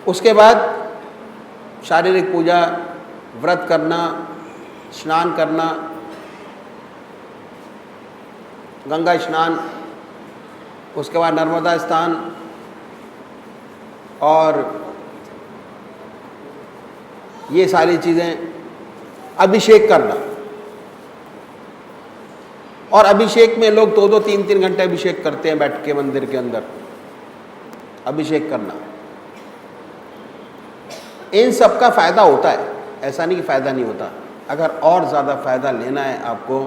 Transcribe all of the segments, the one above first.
उसके बाद शारीरिक पूजा, व्रत करना, स्नान करना, गंगा स्नान, उसके बाद नर्मदा स्नान और ये सारी चीज़ें, अभिषेक करना। और अभिषेक में लोग 2-2, 3-3 घंटे अभिषेक करते हैं बैठ के मंदिर के अंदर, अभिषेक करना। इन सब का फ़ायदा होता है, ऐसा नहीं कि फ़ायदा नहीं होता। अगर और ज़्यादा फ़ायदा लेना है आपको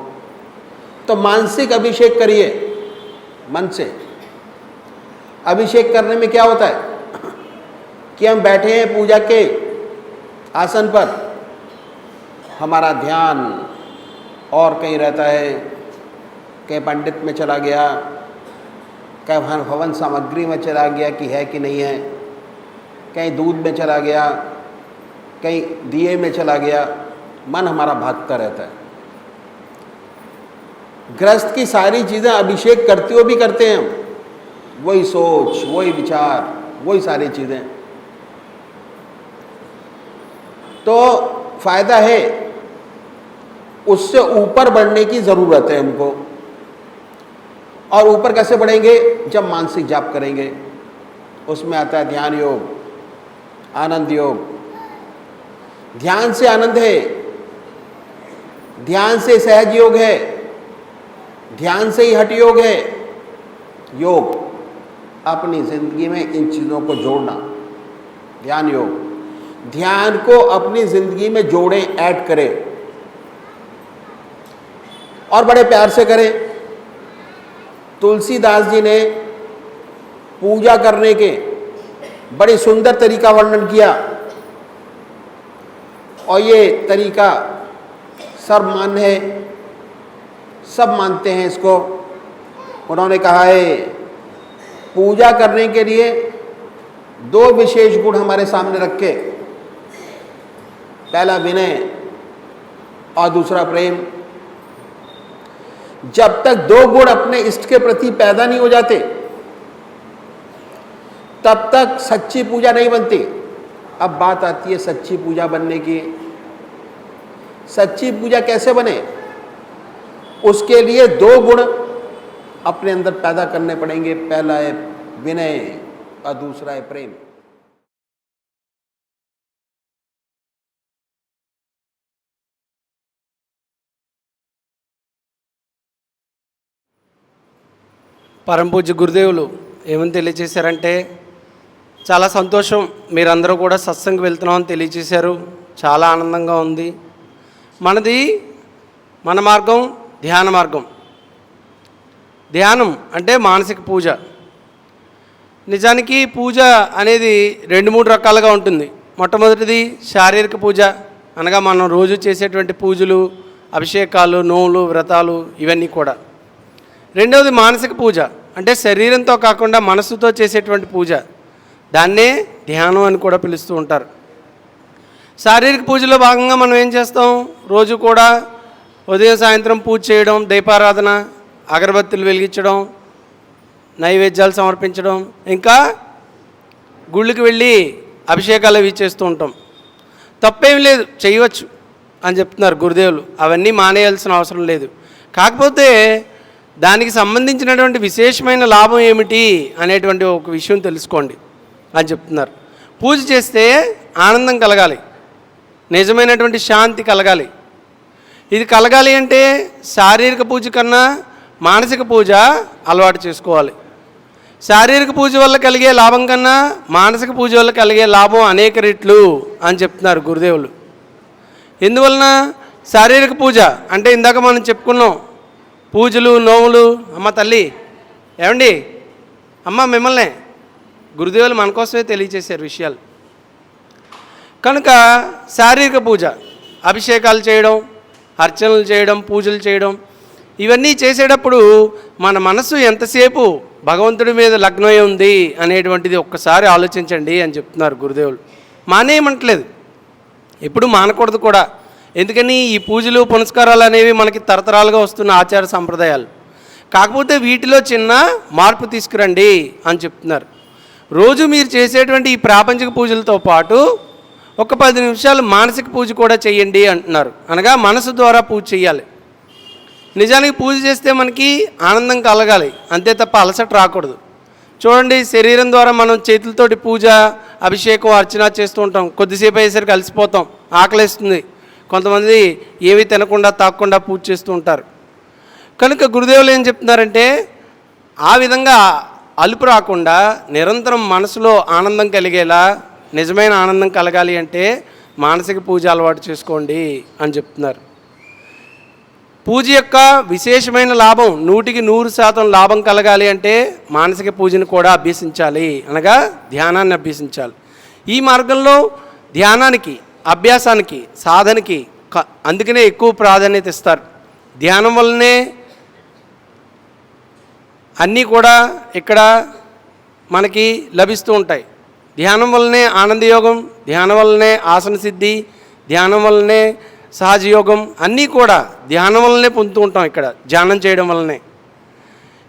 तो मानसिक अभिषेक करिए, मन से। अभिषेक करने में क्या होता है कि हम बैठे हैं पूजा के आसन पर, हमारा ध्यान और कहीं रहता है, कहीं पंडित में चला गया, कहीं हवन सामग्री में चला गया कि है कि नहीं है, कहीं दूध में चला गया, कहीं दिए में चला गया, मन हमारा भागता रहता है। गृहस्थ की सारी चीज़ें अभिषेक करते हुए भी करते हैं हम, वही सोच, वही विचार, वही सारी चीज़ें। तो फायदा है, उससे ऊपर बढ़ने की ज़रूरत है हमको। और ऊपर कैसे बढ़ेंगे? जब मानसिक जाप करेंगे। उसमें आता है ध्यान योग, आनंद योग। ध्यान से आनंद है, ध्यान से सहज योग है, ध्यान से ही हठ योग है। योग अपनी जिंदगी में इन चीज़ों को जोड़ना, ध्यान योग। ध्यान को अपनी जिंदगी में जोड़ें, ऐड करें और बड़े प्यार से करें। तुलसीदास जी ने पूजा करने के बड़ी सुंदर तरीका वर्णन किया और ये तरीका सर्वमान्य है, सब मानते हैं इसको। उन्होंने कहा है पूजा करने के लिए 2 विशेष गुण हमारे सामने रखे, पहला विनय और दूसरा प्रेम। जब तक 2 गुण अपने इष्ट के प्रति पैदा नहीं हो जाते तब तक सच्ची पूजा नहीं बनती। अब बात आती है सच्ची पूजा बनने की। सच्ची पूजा कैसे बने? उसके लिए 2 गुण अपने अंदर पैदा करने पड़ेंगे, पहला है विनय और दूसरा है प्रेम। పరమ పూజ్య గురుదేవులు ఏమని తెలియజేశారంటే, చాలా సంతోషం మీరందరూ కూడా సత్సంగం వెళ్తున్నామని తెలియజేశారు. చాలా ఆనందంగా ఉంది. మన మార్గం ధ్యాన మార్గం. ధ్యానం అంటే మానసిక పూజ. నిజానికి పూజ అనేది 2-3 రకాలుగా ఉంటుంది. మొట్టమొదటిది శారీరక పూజ, అనగా మనం రోజు చేసేటువంటి పూజలు, అభిషేకాలు, నోములు, వ్రతాలు ఇవన్నీ కూడా. రెండవది మానసిక పూజ, అంటే శరీరంతో కాకుండా మనసుతో చేసేటువంటి పూజ. దాన్నే ధ్యానం అని కూడా పిలుస్తూ ఉంటారు. శారీరక పూజలో భాగంగా మనం ఏం చేస్తాం? రోజు కూడా ఉదయం సాయంత్రం పూజ చేయడం, దీపారాధన, అగరబత్తులు వెలిగించడం, నైవేద్యాలు సమర్పించడం, ఇంకా గుళ్ళకి వెళ్ళి అభిషేకాలు అవి చేస్తూ ఉంటాం. తప్పేం లేదు, చేయవచ్చు అని చెప్తున్నారు గురుదేవులు. అవన్నీ మానేయాల్సిన అవసరం లేదు. కాకపోతే దానికి సంబంధించినటువంటి విశేషమైన లాభం ఏమిటి అనేటువంటి ఒక విషయం తెలుసుకోండి అని చెప్తున్నారు. పూజ చేస్తే ఆనందం కలగాలి, నిజమైనటువంటి శాంతి కలగాలి. ఇది కలగాలి అంటే శారీరక పూజ కన్నా మానసిక పూజ అలవాటు చేసుకోవాలి. శారీరక పూజ వల్ల కలిగే లాభం కన్నా మానసిక పూజ వల్ల కలిగే లాభం అనేక రెట్లు అని చెప్తున్నారు గురుదేవులు. ఎందువలన? శారీరక పూజ అంటే ఇందాక మనం చెప్పుకున్నాం, పూజలు, నోములు. అమ్మ తల్లి, ఏమండి అమ్మ, మిమ్మల్నే గురుదేవులు మన కోసమే తెలియజేశారు విషయాలు. కనుక శారీరక పూజ, అభిషేకాలు చేయడం, అర్చనలు చేయడం, పూజలు చేయడం, ఇవన్నీ చేసేటప్పుడు మన మనసు ఎంతసేపు భగవంతుడి మీద లగ్నమై ఉంది అనేటువంటిది ఒక్కసారి ఆలోచించండి అని చెప్తున్నారు గురుదేవులు. మానేయమంటలేదు, ఎప్పుడు మానకూడదు కూడా. ఎందుకని? ఈ పూజలు పునస్కారాలు అనేవి మనకి తరతరాలుగా వస్తున్న ఆచార సంప్రదాయాలు. కాకపోతే వీటిలో చిన్న మార్పు తీసుకురండి అని చెప్తున్నారు. రోజు మీరు చేసేటువంటి ఈ ప్రాపంచిక పూజలతో పాటు ఒక 10 నిమిషాలు మానసిక పూజ కూడా చేయండి అంటున్నారు. అనగా మనసు ద్వారా పూజ చేయాలి. నిజానికి పూజ చేస్తే మనకి ఆనందం కలగాలి, అంతే తప్ప అలసట రాకూడదు. చూడండి, శరీరం ద్వారా మనం చేతులతోటి పూజ, అభిషేకం, అర్చన చేస్తూ ఉంటాం. కొద్దిసేపు అయ్యేసరికి అలసిపోతాం, ఆకలిస్తుంది. కొంతమంది ఏవి తినకుండా తాకుండా పూజ చేస్తూ ఉంటారు. కనుక గురుదేవులు ఏం చెప్తున్నారంటే, ఆ విధంగా అలుపు రాకుండా నిరంతరం మనసులో ఆనందం కలిగేలా, నిజమైన ఆనందం కలగాలి అంటే మానసిక పూజ అలవాటు చేసుకోండి అని చెప్తున్నారు. పూజ యొక్క విశేషమైన లాభం, 100% లాభం కలగాలి అంటే మానసిక పూజను కూడా అభ్యసించాలి, అనగా ధ్యానాన్ని అభ్యసించాలి. ఈ మార్గంలో ధ్యానానికి, అభ్యాసానికి, సాధనకి అందుకనే ఎక్కువ ప్రాధాన్యత ఇస్తారు. ధ్యానం వల్లనే అన్నీ కూడా ఇక్కడ మనకి లభిస్తూ ఉంటాయి. ధ్యానం వల్లనే ఆనందయోగం, ధ్యానం వల్లనే ఆసన సిద్ధి, ధ్యానం వల్లనే సహజయోగం, అన్నీ కూడా ధ్యానం వల్లనే పొందుతూ ఉంటాం ఇక్కడ, ధ్యానం చేయడం వల్లనే.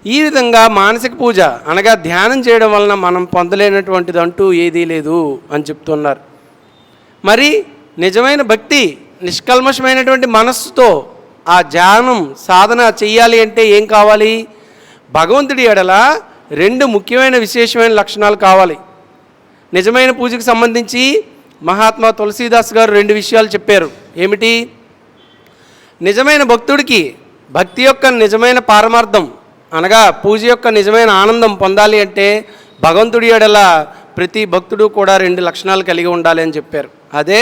ఈ విధంగా మానసిక పూజ అనగా ధ్యానం చేయడం వలన మనం పొందలేనటువంటిది అంటూ ఏదీ లేదు అని చెప్తున్నారు. మరి నిజమైన భక్తి, నిష్కల్మషమైనటువంటి మనస్సుతో ఆ ధ్యానం సాధన చెయ్యాలి అంటే ఏం కావాలి? భగవంతుడి ఎడల 2 ముఖ్యమైన విశేషమైన లక్షణాలు కావాలి. నిజమైన పూజకు సంబంధించి మహాత్మా తులసీదాస్ గారు 2 విషయాలు చెప్పారు. ఏమిటి? నిజమైన భక్తుడికి భక్తి యొక్క నిజమైన పారమార్థం అనగా పూజ యొక్క నిజమైన ఆనందం పొందాలి అంటే భగవంతుడి ఎడల ప్రతి భక్తుడు కూడా 2 లక్షణాలు కలిగి ఉండాలి అని చెప్పారు. అదే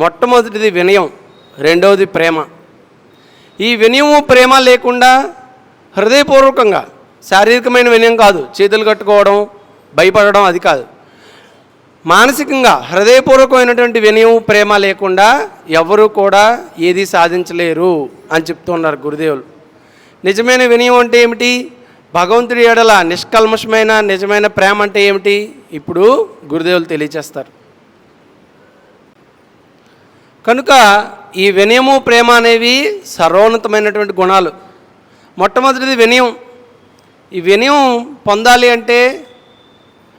మొట్టమొదటిది వినయం, రెండవది ప్రేమ. ఈ వినయము ప్రేమ లేకుండా హృదయపూర్వకంగా, శారీరకమైన వినయం కాదు, చేతులు కట్టుకోవడం, భయపడడం, అది కాదు, మానసికంగా హృదయపూర్వకమైనటువంటి వినయం, ప్రేమ లేకుండా ఎవరు కూడా ఏది సాధించలేరు అని చెప్తున్నారు గురుదేవులు. నిజమైన వినయం అంటే ఏమిటి? భగవంతుడి ఎడల నిష్కల్మషమైన నిజమైన ప్రేమ అంటే ఏమిటి? ఇప్పుడు గురుదేవులు తెలియచేస్తారు. కనుక ఈ వినయము, ప్రేమ అనేవి సర్వోన్నతమైనటువంటి గుణాలు. మొట్టమొదటిది వినయం. ఈ వినయం పొందాలి అంటే,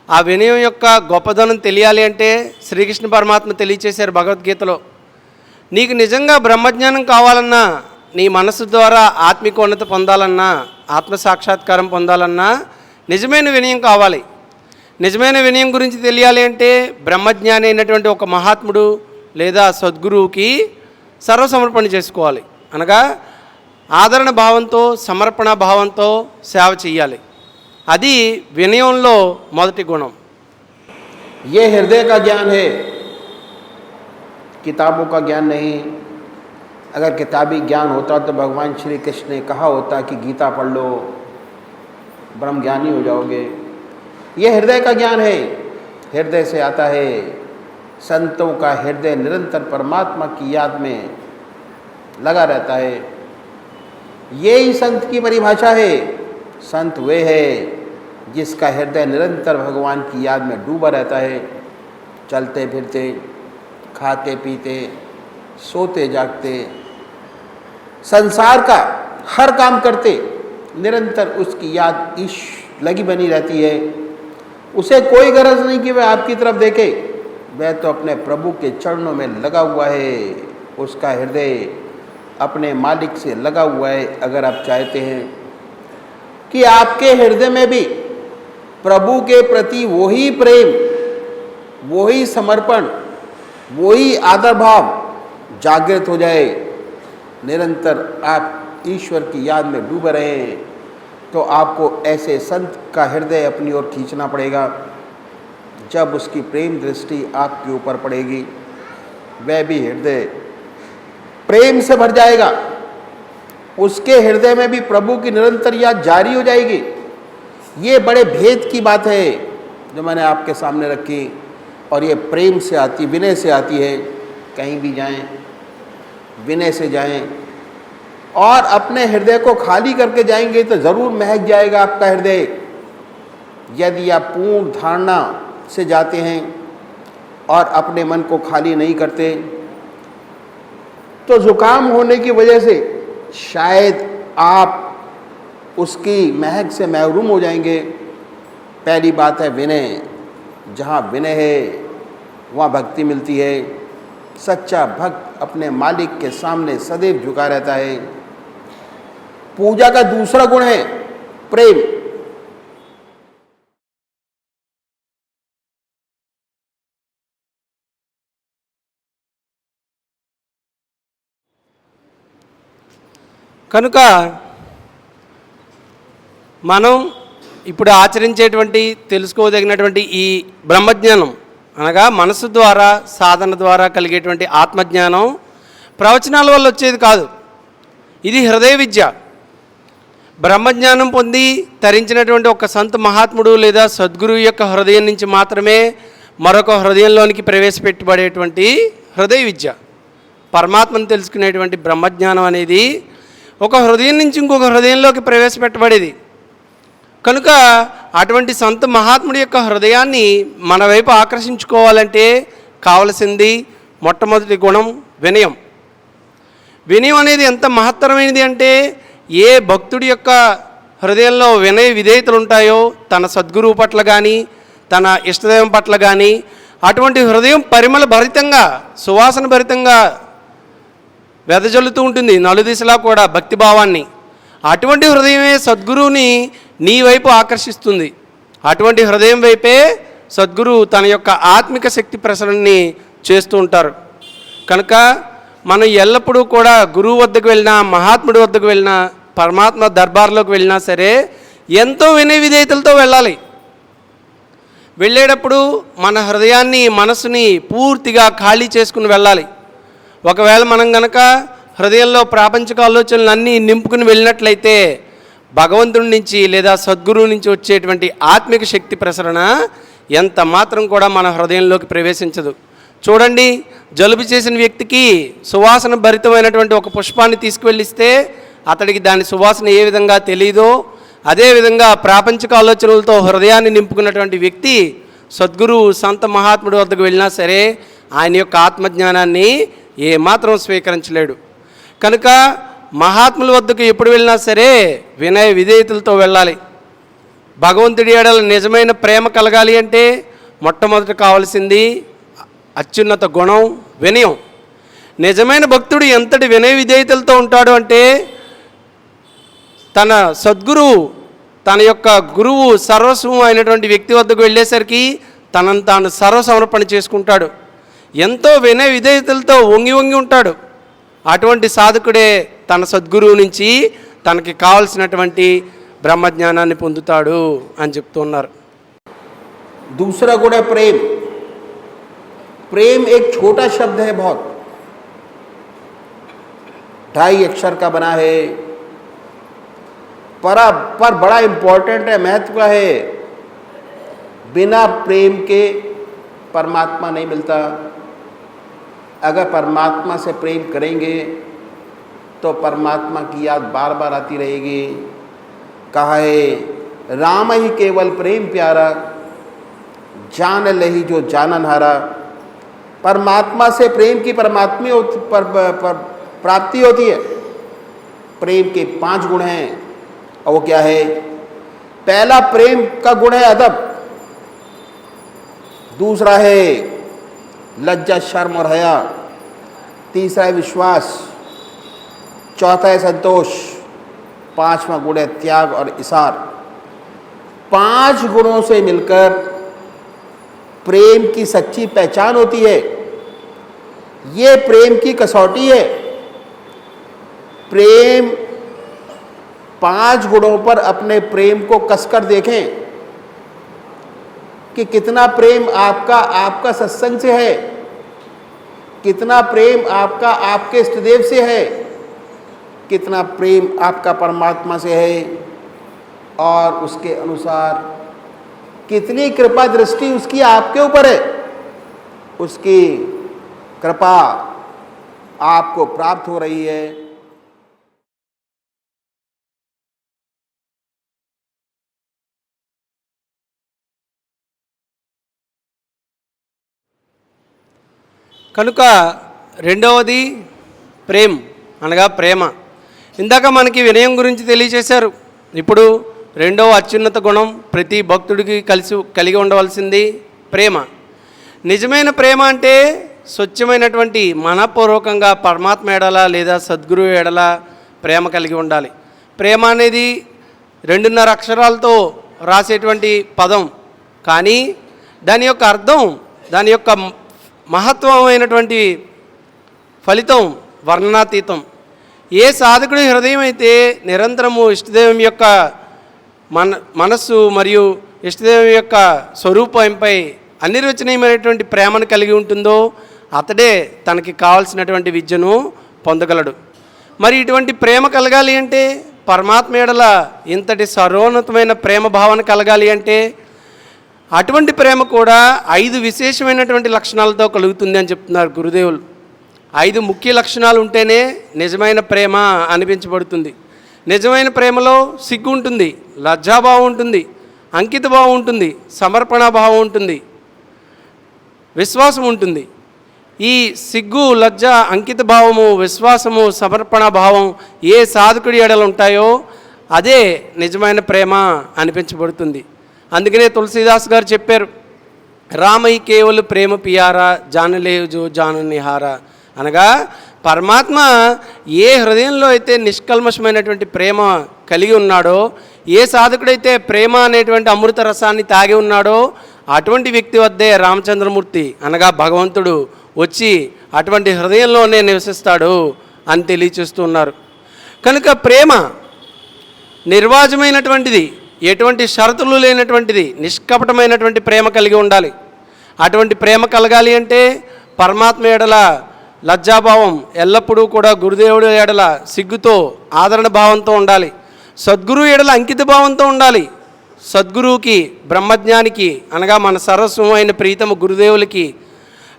ఆ వినయం యొక్క గొప్పదనం తెలియాలి అంటే శ్రీకృష్ణ పరమాత్మ తెలియచేశారు భగవద్గీతలో. నీకు నిజంగా బ్రహ్మజ్ఞానం కావాలన్నా, నీ మనసు ద్వారా ఆత్మికోన్నత పొందాలన్నా, ఆత్మసాక్షాత్కారం పొందాలన్నా నిజమైన వినయం కావాలి. నిజమైన వినయం గురించి తెలియాలి అంటే బ్రహ్మజ్ఞాని అయినటువంటి ఒక మహాత్ముడు లేదా సద్గురువుకి సర్వసమర్పణ చేసుకోవాలి. అనగా ఆదరణ భావంతో, సమర్పణ భావంతో సేవ చేయాలి. అది వినయంలో మొదటి గుణం. ये हृदय का ज्ञान है, किताबों का ज्ञान नहीं। अगर किताबी ज्ञान होता तो भगवान श्री कृष्ण ने कहा होता कि गीता पढ़ लो, ब्रह्म ज्ञानी हो जाओगे। ये हृदय का ज्ञान है, हृदय से आता है। संतों का हृदय निरंतर परमात्मा की याद में लगा रहता है। ये ही संत की परिभाषा है। संत वे है जिसका हृदय निरंतर भगवान की याद में डूबा रहता है। चलते फिरते, खाते पीते, सोते जागते, संसार का हर काम करते निरंतर उसकी याद लगी बनी रहती है। उसे कोई गरज नहीं कि वह आपकी तरफ देखे, वह तो अपने प्रभु के चरणों में लगा हुआ है। उसका हृदय अपने मालिक से लगा हुआ है। अगर आप चाहते हैं कि आपके हृदय में भी प्रभु के प्रति वही प्रेम, वही समर्पण, वही आदर भाव जागृत हो जाए, निरंतर आप ईश्वर की याद में डूबे रहें, तो आपको ऐसे संत का हृदय अपनी ओर खींचना पड़ेगा। जब उसकी प्रेम दृष्टि आपके ऊपर पड़ेगी, वह भी हृदय प्रेम से भर जाएगा। उसके हृदय में भी प्रभु की निरंतर याद जारी हो जाएगी। ये बड़े भेद की बात है जो मैंने आपके सामने रखी, और ये प्रेम से आती, विनय से आती है। कहीं भी जाएं, विनय से जाएं, और अपने हृदय को खाली करके जाएंगे तो ज़रूर महक जाएगा आपका हृदय। यदि आप पूर्ण धारणा से जाते हैं और अपने मन को खाली नहीं करते, तो जुकाम होने की वजह से शायद आप उसकी महक से महरूम हो जाएंगे। पहली बात है विनय, जहाँ विनय है वहाँ भक्ति मिलती है। सच्चा भक्त अपने मालिक के सामने सदैव झुका रहता है। पूजा का दूसरा गुण है प्रेम। కనుక మనం ఇప్పుడు ఆచరించేటువంటి తెలుసుకోదగినటువంటి ఈ బ్రహ్మజ్ఞానం అనగా మనసు ద్వారా సాధన ద్వారా కలిగేటువంటి ఆత్మజ్ఞానం ప్రవచనాల వల్ల వచ్చేది కాదు. ఇది హృదయ విద్య. బ్రహ్మజ్ఞానం పొంది తరించినటువంటి ఒక సంత మహాత్ముడు లేదా సద్గురువు యొక్క హృదయం నుంచి మాత్రమే మరొక హృదయంలోనికి ప్రవేశపెట్టబడేటువంటి హృదయ విద్య. పరమాత్మను తెలుసుకునేటువంటి బ్రహ్మజ్ఞానం అనేది ఒక హృదయం నుంచి ఇంకొక హృదయంలోకి ప్రవేశపెట్టబడేది. కనుక అటువంటి సంత మహాత్ముడి యొక్క హృదయాన్ని మన వైపు ఆకర్షించుకోవాలంటే కావలసింది మొట్టమొదటి గుణం వినయం. వినయం అనేది ఎంత మహత్తరమైనది అంటే, ఏ భక్తుడి యొక్క హృదయంలో వినయ విధేయతలు ఉంటాయో తన సద్గురువు పట్ల కానీ తన ఇష్టదైవం పట్ల కానీ అటువంటి హృదయం పరిమళ భరితంగా సువాసన భరితంగా వెదజల్లుతూ ఉంటుంది నలుదిశలా కూడా భక్తిభావాన్ని. అటువంటి హృదయమే సద్గురువుని నీ వైపు ఆకర్షిస్తుంది. అటువంటి హృదయం వైపే సద్గురువు తన యొక్క ఆత్మిక శక్తి ప్రసరణని చేస్తూ ఉంటారు. కనుక మనం ఎల్లప్పుడూ కూడా గురువు వద్దకు వెళ్ళినా మహాత్ముడి వద్దకు వెళ్ళినా పరమాత్మ దర్బార్లోకి వెళ్ళినా సరే ఎంతో వినయ విధేయతలతో వెళ్ళాలి. వెళ్ళేటప్పుడు మన హృదయాన్ని మనసుని పూర్తిగా ఖాళీ చేసుకుని వెళ్ళాలి. ఒకవేళ మనం గనక హృదయంలో ప్రాపంచిక ఆలోచనలు అన్నీ నింపుకుని వెళ్ళినట్లయితే భగవంతుడి నుంచి లేదా సద్గురువు నుంచి వచ్చేటువంటి ఆత్మిక శక్తి ప్రసరణ ఎంత మాత్రం కూడా మన హృదయంలోకి ప్రవేశించదు. చూడండి, జలుబు చేసిన వ్యక్తికి సువాసన భరితమైనటువంటి ఒక పుష్పాన్ని తీసుకువెళ్ళిస్తే అతడికి దాని సువాసన ఏ విధంగా తెలియదో అదేవిధంగా ప్రాపంచిక ఆలోచనలతో హృదయాన్ని నింపుకున్నటువంటి వ్యక్తి సద్గురువు సంత మహాత్ముడి వద్దకు వెళ్ళినా సరే ఆయన యొక్క ఆత్మజ్ఞానాన్ని ఏమాత్రం స్వీకరించలేడు. కనుక మహాత్ముల వద్దకు ఎప్పుడు వెళ్ళినా సరే వినయ విధేయతలతో వెళ్ళాలి. భగవంతుడి ఎడల నిజమైన ప్రేమ కలగాలి అంటే మొట్టమొదట కావాల్సింది అత్యున్నత గుణం వినయం. నిజమైన భక్తుడు ఎంతటి వినయ విధేయతలతో ఉంటాడు అంటే తన సద్గురువు తన యొక్క గురువు సర్వస్వం అయినటువంటి వ్యక్తి వద్దకు వెళ్ళేసరికి తనను తాను సర్వసమర్పణ చేసుకుంటాడు. ఎంతో వినయ విధేయతలతో వంగి వంగి ఉంటాడు. అటువంటి సాధకుడే తన సద్గురువు నుంచి తనకి కావలసినటువంటి బ్రహ్మజ్ఞానాన్ని పొందుతాడు అని చెప్తున్నారు. दूसरा गुण है प्रेम। प्रेम एक छोटा शब्द है, बहुत 2.5 अक्षर का बना है, पर बड़ा इंपॉर्टेंट है, महत्व का है। बिना प्रेम के परमात्मा नहीं मिलता। अगर परमात्मा से प्रेम करेंगे तो परमात्मा की याद बार बार आती रहेगी। कहा है राम ही केवल प्रेम प्यारा, जान लही जो जानन हारा। परमात्मा से प्रेम की प्राप्ति होती है। प्रेम के 5 गुण हैं और वो क्या है? पहला प्रेम का गुण है अदब, दूसरा है लज्जा शर्म और हया, तीसरा है विश्वास, चौथा है संतोष, 5वां गुण है त्याग और इसार। 5 गुणों से मिलकर प्रेम की सच्ची पहचान होती है। ये प्रेम की कसौटी है। प्रेम 5 गुणों पर अपने प्रेम को कसकर देखें कि कितना प्रेम आपका सत्संग से है, कितना प्रेम आपका आपके इष्टदेव से है, कितना प्रेम आपका परमात्मा से है, और उसके अनुसार कितनी कृपा दृष्टि उसकी आपके ऊपर है। उसकी कृपा आपको प्राप्त हो रही है। కనుక రెండవది ప్రేమ అనగా ప్రేమ. ఇందాక మనకి వినయం గురించి తెలియచేశారు. ఇప్పుడు రెండవ అత్యున్నత గుణం ప్రతి భక్తుడికి కలిగి ఉండవలసింది ప్రేమ. నిజమైన ప్రేమ అంటే స్వచ్ఛమైనటువంటి మనపూర్వకంగా పరమాత్మ ఎడల లేదా సద్గురువు ఎడల ప్రేమ కలిగి ఉండాలి. ప్రేమ అనేది 2.5 అక్షరాలతో రాసేటువంటి పదం, కానీ దాని యొక్క అర్థం, దాని యొక్క మహత్వమైనటువంటి ఫలితం వర్ణనాతీతం. ఏ సాధకుడి హృదయం అయితే నిరంతరము ఇష్టదైవం యొక్క మనస్సు మరియు ఇష్టదైవం యొక్క స్వరూపంపై అనిర్వచనీయమైనటువంటి ప్రేమను కలిగి ఉంటుందో అతడే తనకి కావాల్సినటువంటి విద్యను పొందగలడు. మరి ఇటువంటి ప్రేమ కలగాలి అంటే, పరమాత్మ ఎడల ఇంతటి సర్వోన్నతమైన ప్రేమ భావన కలగాలి అంటే, అటువంటి ప్రేమ కూడా 5 విశేషమైనటువంటి లక్షణాలతో కలుగుతుంది అని చెప్తున్నారు గురుదేవులు. 5 ముఖ్య లక్షణాలు ఉంటేనే నిజమైన ప్రేమ అనిపించబడుతుంది. నిజమైన ప్రేమలో సిగ్గు ఉంటుంది, లజ్జాభావం ఉంటుంది, అంకిత భావం ఉంటుంది, సమర్పణ భావం ఉంటుంది, విశ్వాసం ఉంటుంది. ఈ సిగ్గు, లజ్జ, అంకిత భావము, విశ్వాసము, సమర్పణ భావం ఏ సాధకుడి ఎడలు ఉంటాయో అదే నిజమైన ప్రేమ అనిపించబడుతుంది. అందుకనే తులసీదాస్ గారు చెప్పారు, రామై కేవలు ప్రేమ పియారా జానలేవు జో జాను నిహారా. అనగా పరమాత్మ ఏ హృదయంలో అయితే నిష్కల్మషమైనటువంటి ప్రేమ కలిగి ఉన్నాడో, ఏ సాధకుడైతే ప్రేమ అనేటువంటి అమృత రసాన్ని తాగి ఉన్నాడో అటువంటి వ్యక్తి వద్దే రామచంద్రమూర్తి అనగా భగవంతుడు వచ్చి అటువంటి హృదయంలోనే నివసిస్తాడు అని తెలియచేస్తున్నారు. కనుక ప్రేమ నిర్వాజమైనటువంటిది, ఎటువంటి షరతులు లేనటువంటిది, నిష్కపటమైనటువంటి ప్రేమ కలిగి ఉండాలి. అటువంటి ప్రేమ కలగాలి అంటే పరమాత్మ ఎడల లజ్జాభావం, ఎల్లప్పుడూ కూడా గురుదేవుడి ఎడల సిగ్గుతో ఆదరణ భావంతో ఉండాలి. సద్గురువు ఎడల అంకిత భావంతో ఉండాలి. సద్గురువుకి, బ్రహ్మజ్ఞానికి అనగా మన సర్వస్వం అయిన ప్రీతము గురుదేవులకి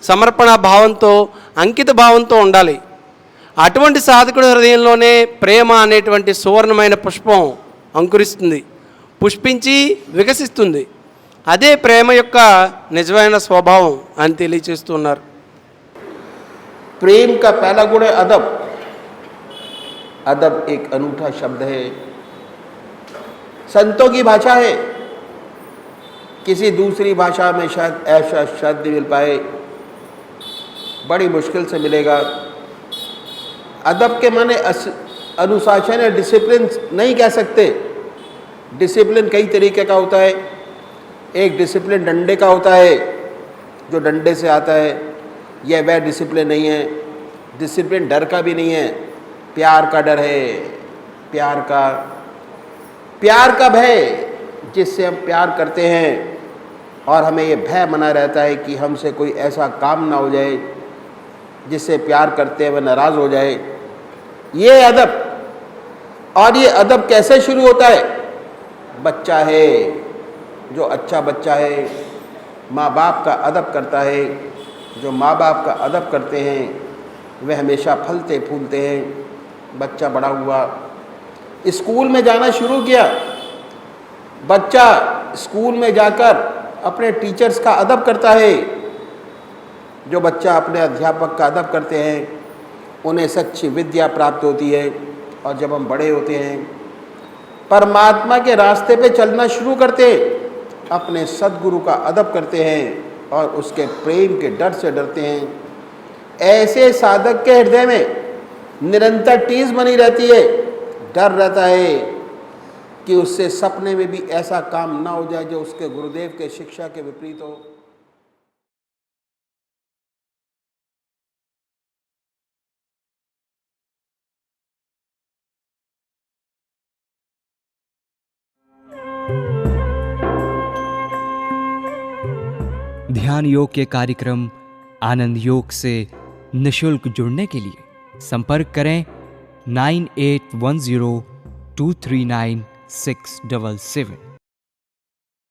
సమర్పణ భావంతో, అంకిత భావంతో ఉండాలి. అటువంటి సాధకుడి హృదయంలోనే ప్రేమ అనేటువంటి సువర్ణమైన పుష్పం అంకురిస్తుంది, పుష్పించి వికసిస్తుంది. అదే ప్రేమ యొక్క నిజమైన స్వభావం అని తెలియచేస్తున్నారు. प्रेम का पहला गुण है अदब. अदब एक अनूठा शब्द है, संतों की भाषा है. किसी दूसरी भाषा में शायद ऐसा शब्द मिल पाए, बड़ी मुश्किल से मिलेगा. अदब के माने अनुशासन है, डिसिप्लिन नहीं कह सकते. डिसिप्लिन कई तरीके का होता है. एक डिसिप्लिन डंडे का होता है, जो डंडे से आता है. यह वह डिसिप्लिन नहीं है. डिसिप्लिन डर का भी नहीं है, प्यार का डर है. प्यार का भय, जिससे हम प्यार करते हैं और हमें ये भय बना रहता है कि हमसे कोई ऐसा काम ना हो जाए जिससे प्यार करते हैं वह नाराज़ हो जाए. ये अदब. और ये अदब कैसे शुरू होता है? बच्चा है, जो अच्छा बच्चा है, माँ बाप का अदब करता है. जो माँ बाप का अदब करते हैं वे हमेशा फलते फूलते हैं. बच्चा बड़ा हुआ, स्कूल में जाना शुरू किया. बच्चा स्कूल में जाकर अपने टीचर्स का अदब करता है. जो बच्चा अपने अध्यापक का अदब करते हैं उन्हें सच्ची विद्या प्राप्त होती है. और जब हम बड़े होते हैं, परमात्मा के रास्ते पे चलना शुरू करते हैं, अपने सद्गुरु का अदब करते हैं और उसके प्रेम के डर से डरते हैं. ऐसे साधक के हृदय में निरंतर टीस बनी रहती है. डर रहता है कि उससे सपने में भी ऐसा काम ना हो जाए जो उसके गुरुदेव के शिक्षा के विपरीत हो. ध्यान योग के कार्यक्रम आनंद योग से निशुल्क जुड़ने के लिए संपर्क करें 9810239677.